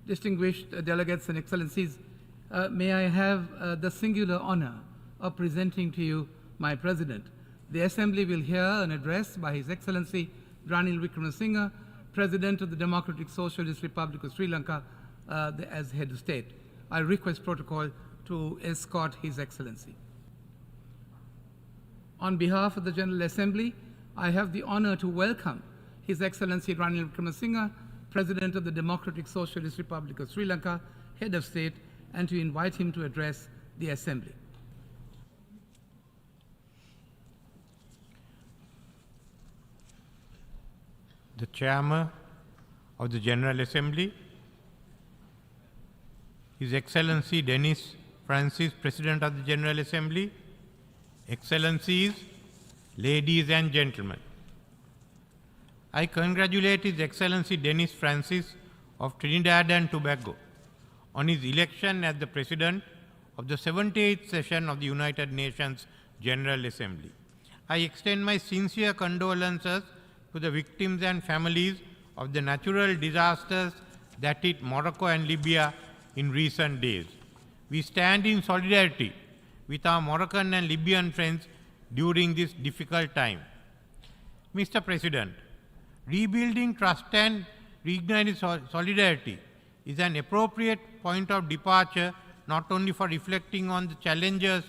distinguished delegates and excellencies, may I have the singular honor of presenting to you my President. The Assembly will hear an address by His Excellency Ranil Wickremesinghe, President of the Democratic Socialist Republic of Sri Lanka, as head of state. I request protocol to escort His Excellency. On behalf of the General Assembly, I have the honor to welcome His Excellency Ranil Wickremesinghe, President of the Democratic Socialist Republic of Sri Lanka, head of state, and to invite him to address the Assembly. The Chairman of the General Assembly, His Excellency Dennis Francis, President of the General Assembly, Excellencies, ladies and gentlemen. I congratulate His Excellency Dennis Francis of Trinidad and Tobago on his election as the President of the 78th session of the United Nations General Assembly. I extend my sincere condolences to the victims and families of the natural disasters that hit Morocco and Libya in recent days. We stand in solidarity with our Moroccan and Libyan friends during this difficult time. Mr. President, rebuilding trust and reigniting solidarity is an appropriate point of departure not only for reflecting on the challenges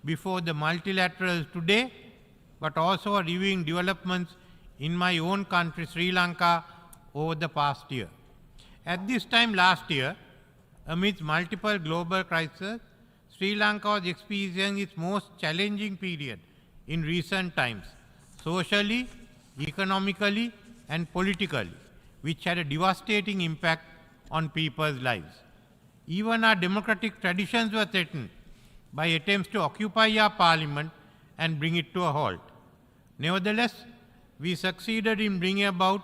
before the multilaterals today, but also for reviewing developments in my own country, Sri Lanka, over the past year. At this time last year, amidst multiple global crises, Sri Lanka was experiencing its most challenging period in recent times, socially, economically, and politically, which had a devastating impact on people's lives. Even our democratic traditions were threatened by attempts to occupy our parliament and bring it to a halt. Nevertheless, we succeeded in bringing about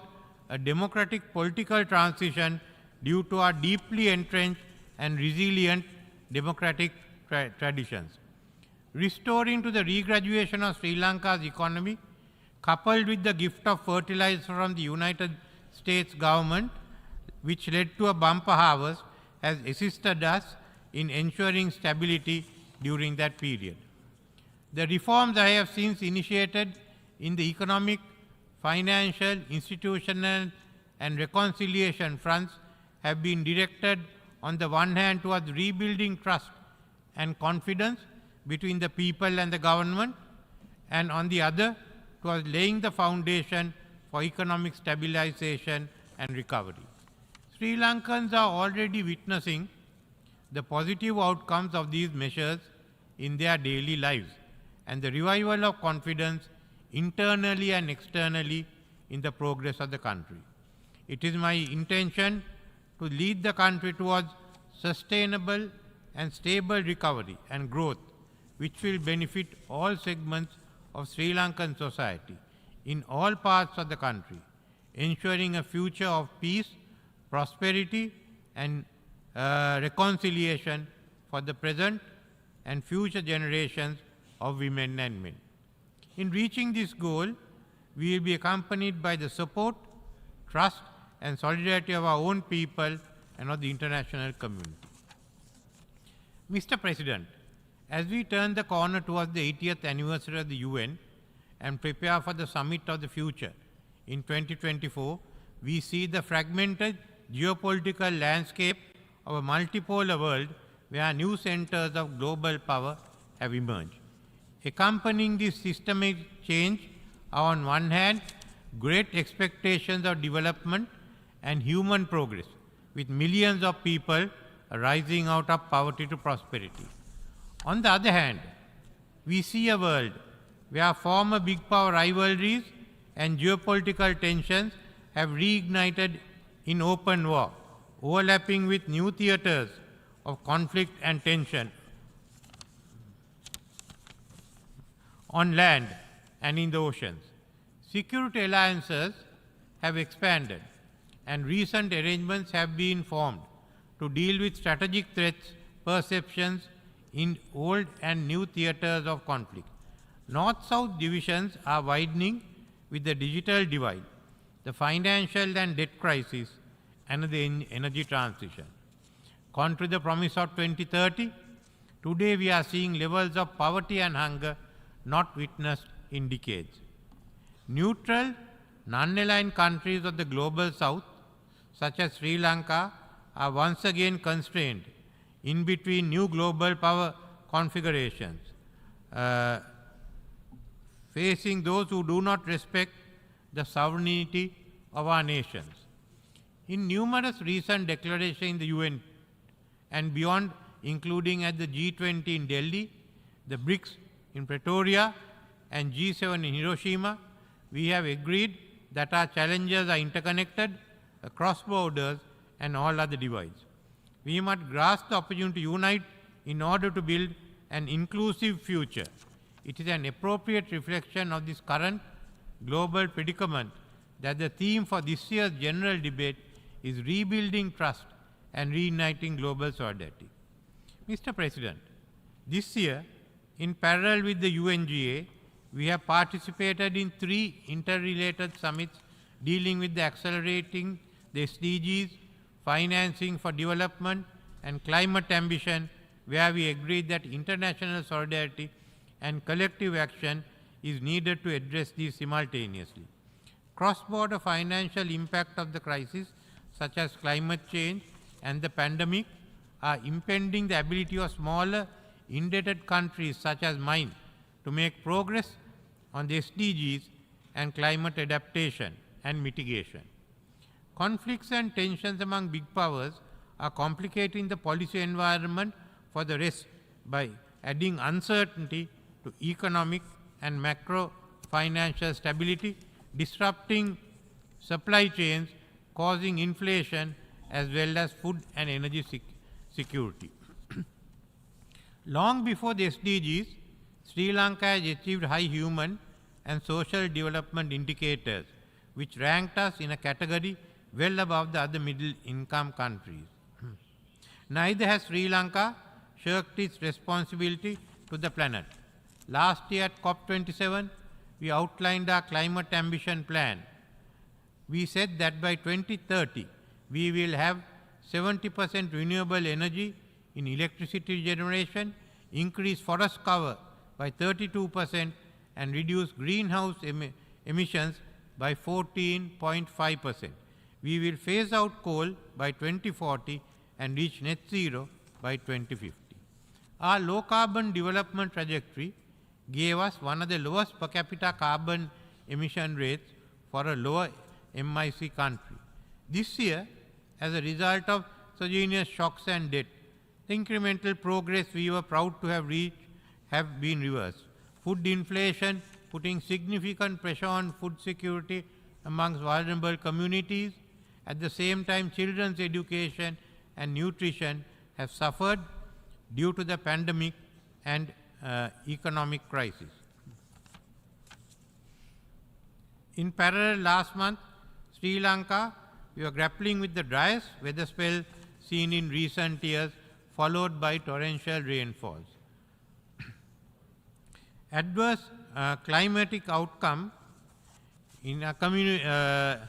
a democratic political transition due to our deeply entrenched and resilient democratic traditions. Restoring to the regraduation of Sri Lanka's economy, coupled with the gift of fertilizer from the United States government, which led to a bumper harvest, has assisted us in ensuring stability during that period. The reforms I have since initiated in the economic, financial, institutional, and reconciliation fronts have been directed on the one hand towards rebuilding trust and confidence between the people and the government, and on the other towards laying the foundation for economic stabilization and recovery. Sri Lankans are already witnessing the positive outcomes of these measures in their daily lives and the revival of confidence internally and externally in the progress of the country. It is my intention to lead the country towards sustainable and stable recovery and growth, which will benefit all segments of Sri Lankan society in all parts of the country, ensuring a future of peace, prosperity, and reconciliation for the present and future generations of women and men. In reaching this goal, we will be accompanied by the support, trust, and solidarity of our own people and of the international community. Mr. President, as we turn the corner towards the 80th anniversary of the UN and prepare for the Summit of the Future in 2024, we see the fragmented geopolitical landscape of a multipolar world where new centers of global power have emerged. Accompanying this systemic change are on one hand great expectations of development and human progress, with millions of people rising out of poverty to prosperity. On the other hand, we see a world where former big power rivalries and geopolitical tensions have reignited in open war, overlapping with new theaters of conflict and tension on land and in the oceans. Security alliances have expanded, and recent arrangements have been formed to deal with strategic threats, perceptions in old and new theaters of conflict. North-South divisions are widening with the digital divide, the financial and debt crisis, and the energy transition. Contrary to the promise of 2030, today we are seeing levels of poverty and hunger not witnessed in decades. Neutral, non-aligned countries of the global south, such as Sri Lanka, are once again constrained in between new global power configurations, facing those who do not respect the sovereignty of our nations. In numerous recent declarations in the UN and beyond, including at the G20 in Delhi, the BRICS in Pretoria, and G7 in Hiroshima, we have agreed that our challenges are interconnected across borders and all other divides. We must grasp the opportunity to unite in order to build an inclusive future. It is an appropriate reflection of this current global predicament that the theme for this year's general debate is rebuilding trust and reuniting global solidarity. Mr. President, this year, in parallel with the UNGA, we have participated in 3 interrelated summits dealing with the accelerating the SDGs, financing for development, and climate ambition, where we agreed that international solidarity and collective action is needed to address these simultaneously. Cross-border financial impact of the crisis, such as climate change and the pandemic, are impeding the ability of smaller, indebted countries such as mine to make progress on the SDGs and climate adaptation and mitigation. Conflicts and tensions among big powers are complicating the policy environment for the rest by adding uncertainty to economic and macro financial stability, disrupting supply chains, causing inflation, as well as food and energy security. Long before the SDGs, Sri Lanka has achieved high human and social development indicators, which ranked us in a category well above the other middle-income countries. Neither has Sri Lanka shirked its responsibility to the planet. Last year at COP27, we outlined our climate ambition plan. We said that by 2030, we will have 70% renewable energy in electricity generation, increase forest cover by 32%, and reduce greenhouse emissions by 14.5%. We will phase out coal by 2040 and reach net zero by 2050. Our low carbon development trajectory gave us one of the lowest per capita carbon emission rates for a lower MIC country. This year, as a result of exogenous shocks and debt, the incremental progress we were proud to have reached have been reversed. Food inflation putting significant pressure on food security amongst vulnerable communities. At the same time, children's education and nutrition have suffered due to the pandemic and economic crisis. In parallel, last month, Sri Lanka, we were grappling with the driest weather spell seen in recent years, followed by torrential rainfalls. Adverse climatic outcome in a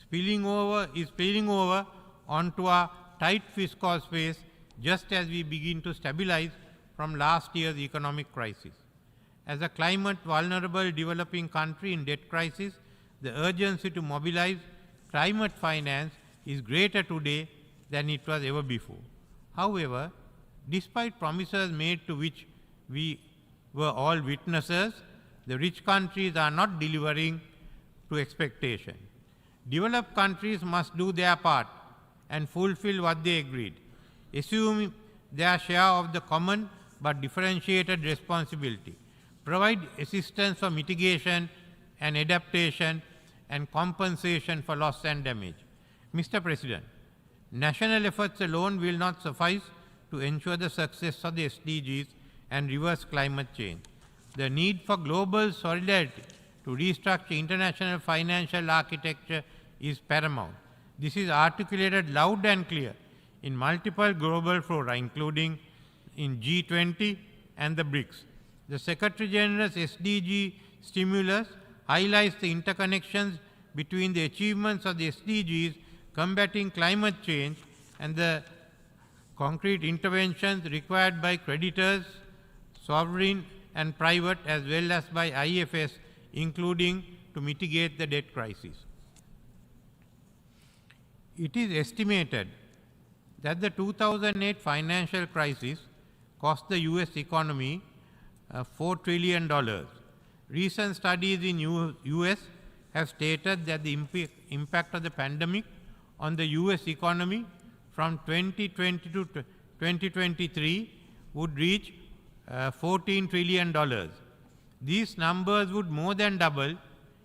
spilling over onto our tight fiscal space just as we begin to stabilize from last year's economic crisis. As a climate vulnerable developing country in debt crisis, the urgency to mobilize climate finance is greater today than it was ever before. However, despite promises made to which we were all witnesses, the rich countries are not delivering to expectation. Developed countries must do their part and fulfill what they agreed, assume their share of the common but differentiated responsibility, provide assistance for mitigation and adaptation and compensation for loss and damage. Mr. President, national efforts alone will not suffice to ensure the success of the SDGs and reverse climate change. The need for global solidarity to restructure international financial architecture is paramount. This is articulated loud and clear in multiple global fora, including in G20 and the BRICS. The Secretary General's SDG stimulus highlights the interconnections between the achievements of the SDGs, combating climate change, and the concrete interventions required by creditors, sovereign and private, as well as by IFS, including to mitigate the debt crisis. It is estimated that the 2008 financial crisis cost the US economy $4 trillion. Recent studies in US have stated that the impact of the pandemic on the US economy from 2020 to 2023 would reach $14 trillion. These numbers would more than double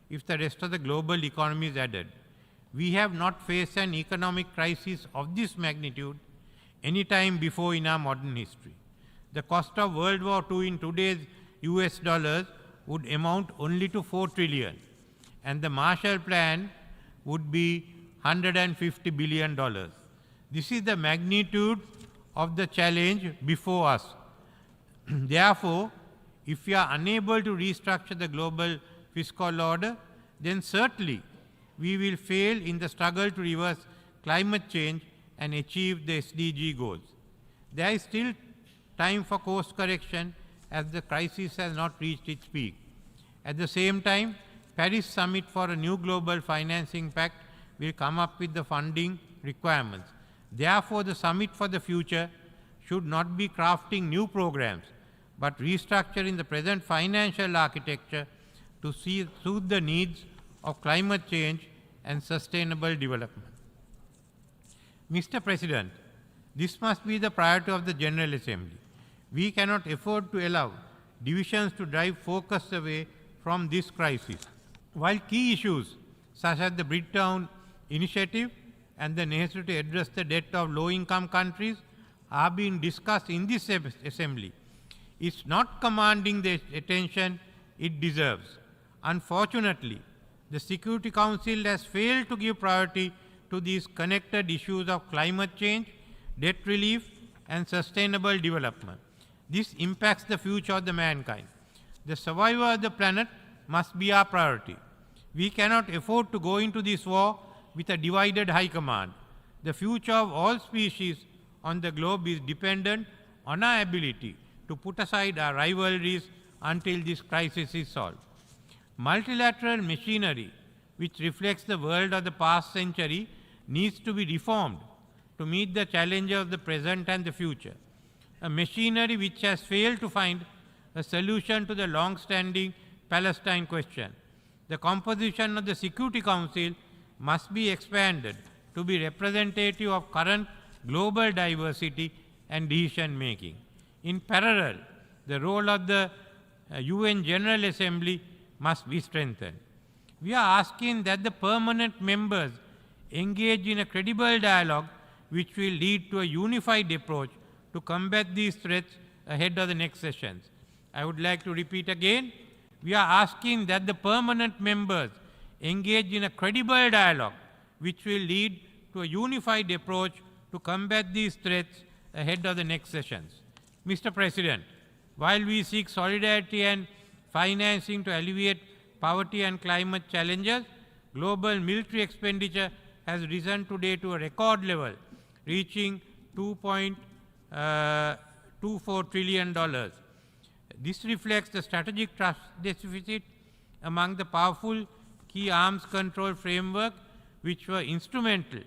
if the rest of the global economy is added. We have not faced an economic crisis of this magnitude any time before in our modern history. The cost of World War II in today's US dollars would amount only to $4 trillion, and the Marshall Plan would be $150 billion. This is the magnitude of the challenge before us. Therefore, if we are unable to restructure the global fiscal order, then certainly we will fail in the struggle to reverse climate change and achieve the SDG goals. There is still time for course correction as the crisis has not reached its peak. At the same time, Paris Summit for a new global financing pact will come up with the funding requirements. Therefore, the Summit for the Future should not be crafting new programs, but restructuring the present financial architecture to suit the needs of climate change and sustainable development. Mr. President, this must be the priority of the General Assembly. We cannot afford to allow divisions to drive focus away from this crisis. While key issues such as the Bridgetown Initiative and the necessity to address the debt of low-income countries are being discussed in this Assembly, it's not commanding the attention it deserves. Unfortunately, the Security Council has failed to give priority to these connected issues of climate change, debt relief, and sustainable development. This impacts the future of the mankind. The survival of the planet must be our priority. We cannot afford to go into this war with a divided high command. The future of all species on the globe is dependent on our ability to put aside our rivalries until this crisis is solved. Multilateral machinery, which reflects the world of the past century, needs to be reformed to meet the challenges of the present and the future. A machinery which has failed to find a solution to the long-standing Palestine question. The composition of the Security Council must be expanded to be representative of current global diversity and decision-making. In parallel, the role of the UN General Assembly must be strengthened. We are asking that the permanent members engage in a credible dialogue which will lead to a unified approach to combat these threats ahead of the next sessions. I would like to repeat again, we are asking that the permanent members engage in a credible dialogue which will lead to a unified approach to combat these threats ahead of the next sessions. Mr. President, while we seek solidarity and financing to alleviate poverty and climate challenges, global military expenditure has risen today to a record level, reaching $2.24 trillion. This reflects the strategic trust deficit among the powerful key arms control framework which were instrumental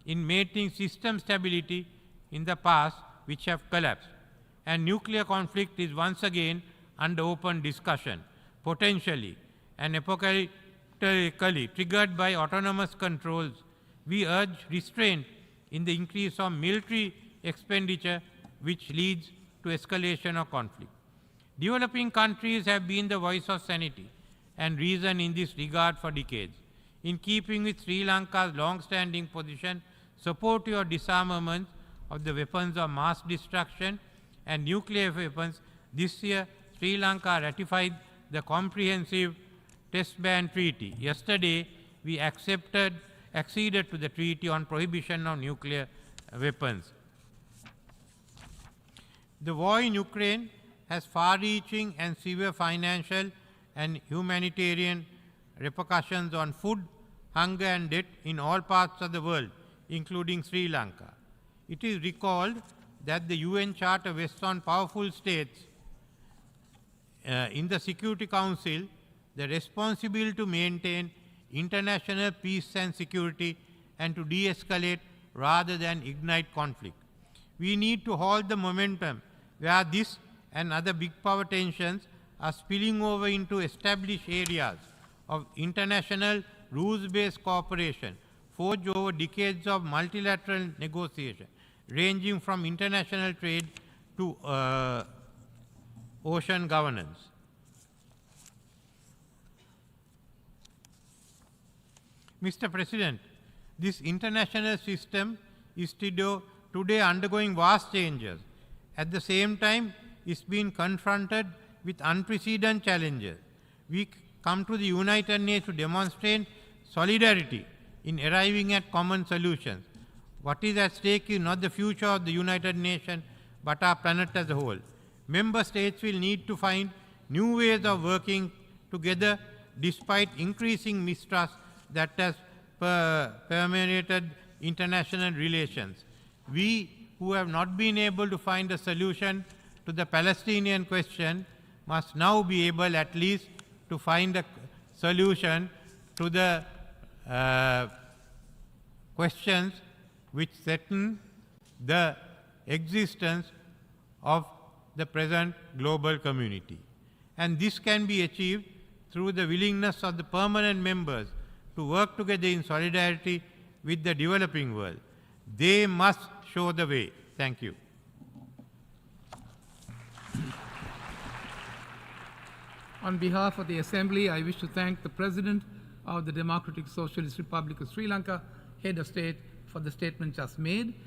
in maintaining system stability in the past, which have collapsed. And nuclear conflict is once again under open discussion, potentially and apocalyptically triggered by autonomous controls. We urge restraint in the increase of military expenditure which leads to escalation of conflict. Developing countries have been the voice of sanity and reason in this regard for decades. In keeping with Sri Lanka's long-standing position, support your disarmament of the weapons of mass destruction and nuclear weapons, this year Sri Lanka ratified the Comprehensive Test Ban Treaty. Yesterday, we acceded to the Treaty on Prohibition of Nuclear Weapons. The war in Ukraine has far-reaching and severe financial and humanitarian repercussions on food, hunger and debt in all parts of the world, including Sri Lanka. It is recalled that the UN Charter vests on powerful states in the Security Council the responsibility to maintain international peace and security and to de-escalate rather than ignite conflict. We need to halt the momentum where this and other big power tensions are spilling over into established areas of international rules-based cooperation forged over decades of multilateral negotiation, ranging from international trade to ocean governance. Mr. President, this international system is today undergoing vast changes. At the same time, it's been confronted with unprecedented challenges. We come to the United Nations to demonstrate solidarity in arriving at common solutions. What is at stake is not the future of the United Nations, but our planet as a whole. Member states will need to find new ways of working together despite increasing mistrust that has permeated international relations. We who have not been able to find a solution to the Palestinian question must now be able at least to find a solution to the questions which threaten the existence of the present global community. And this can be achieved through the willingness of the permanent members to work together in solidarity with the developing world. They must show the way. Thank you. On behalf of the Assembly, I wish to thank the President of the Democratic Socialist Republic of Sri Lanka, Head of State, for the statement just made.